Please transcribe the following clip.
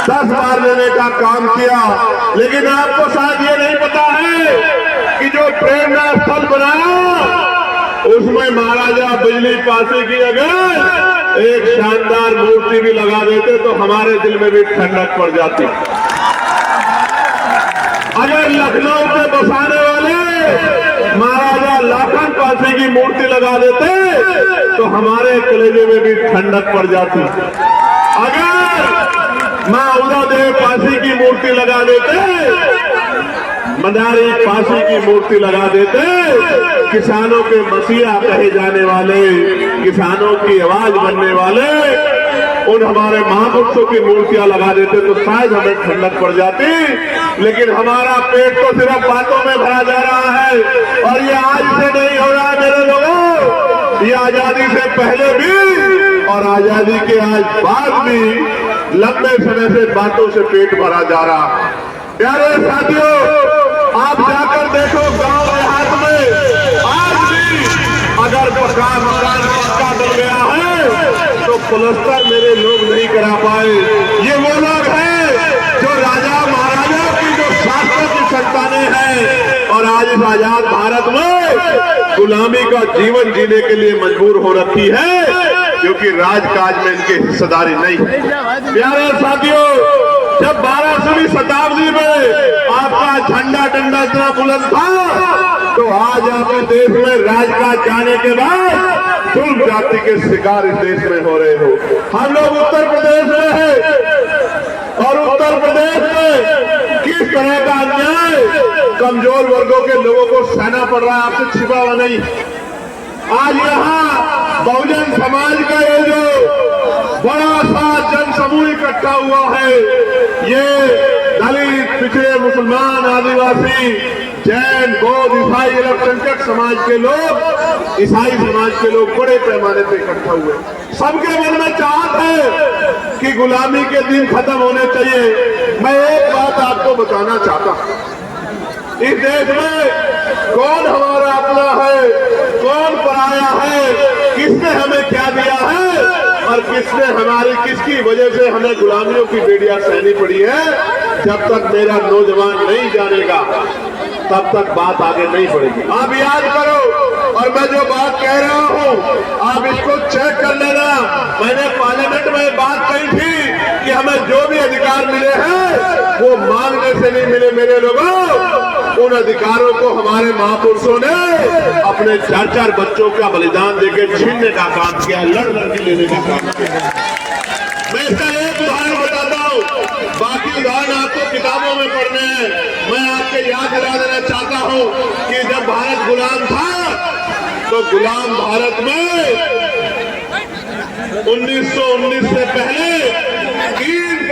10 बार लेने का काम किया। लेकिन आपको शायद ये नहीं पता है कि जो प्रेरणा स्थल बनाया उसमें महाराजा बिजली पासी की अगर एक शानदार मूर्ति भी लगा देते तो हमारे दिल में भी ठंडक पड़ जाती। अगर लखनऊ के बसाने वाले महाराजा लाखन पासी की मूर्ति लगा देते तो हमारे कलेजे में भी ठंडक पड़ जाती। अगर मां उदयदेव पासी की मूर्ति लगा देते, मदारी पासी की मूर्ति लगा देते, किसानों के मसीहा कहे जाने वाले, किसानों की आवाज बनने वाले उन हमारे महापुरुषों की मूर्तियां लगा देते तो शायद हमें ठंडक पड़ जाती। लेकिन हमारा पेट तो सिर्फ बातों में भरा जा रहा है और ये आज से नहीं हो रहा है मेरे लोगों, ये आजादी से पहले भी और आजादी के आज बाद भी लंबे समय से बातों से पेट भरा जा रहा। प्यारे साथियों, आप जाकर देखो गांव देहात में आज भी अगर मकान पक्का बन गया है तो प्लास्टर मेरे लोग नहीं करा पाए। ये वो लोग हैं जो राजा महाराजा की जो शास्त्रों की संतानें हैं और आज इस आजाद भारत में गुलामी का जीवन जीने के लिए मजबूर हो रखी है क्योंकि राजकाज में इनकी हिस्सेदारी नहीं। प्यारे साथियों, जब 12वीं शताब्दी में आपका झंडा डंडा इतना बुलंद था तो आज आपके देश में राजकाज जाने के बाद तुम जाति के शिकार इस देश में हो रहे हो। हम लोग उत्तर प्रदेश में हैं और उत्तर प्रदेश में किस तरह का अन्याय कमजोर वर्गों के लोगों को सहना पड़ रहा है आपसे छिपा हुआ नहीं। आज यहाँ बहुजन समाज का ये जो बड़ा सा जन समूह इकट्ठा हुआ है, ये दलित, पिछड़े, मुसलमान, आदिवासी, जैन, बौद्ध, ईसाई, अल्पसंख्यक समाज के लोग, ईसाई समाज के लोग बड़े पैमाने पे इकट्ठा हुए। सबके मन में चाहत है कि गुलामी के दिन खत्म होने चाहिए। मैं एक बात आपको बताना चाहता हूं, इस देश में कौन हमारा अपना है, कौन पराया है, किसने हमें क्या दिया है और किसकी वजह से हमें गुलामियों की बेड़ियां सहनी पड़ी है। जब तक मेरा नौजवान नहीं जानेगा तब तक बात आगे नहीं बढ़ेगी। आप याद करो और मैं जो बात कह रहा हूं आप इसको चेक कर लेना। मैंने पार्लियामेंट में बात कही थी कि हमें जो भी अधिकार मिले हैं वो मांगने से नहीं मिले मेरे लोगों, उन अधिकारों को हमारे महापुरुषों ने अपने 4-4 बच्चों का बलिदान देकर छीनने का काम किया, लड़ के लेने का काम किया। मैं इसका एक उदाहरण बताता हूँ, बाकी उदाहरण आपको किताबों में पढ़ने हैं। मैं आपको याद दिला देना चाहता हूँ कि जब भारत गुलाम था तो गुलाम भारत में 1919 से पहले 3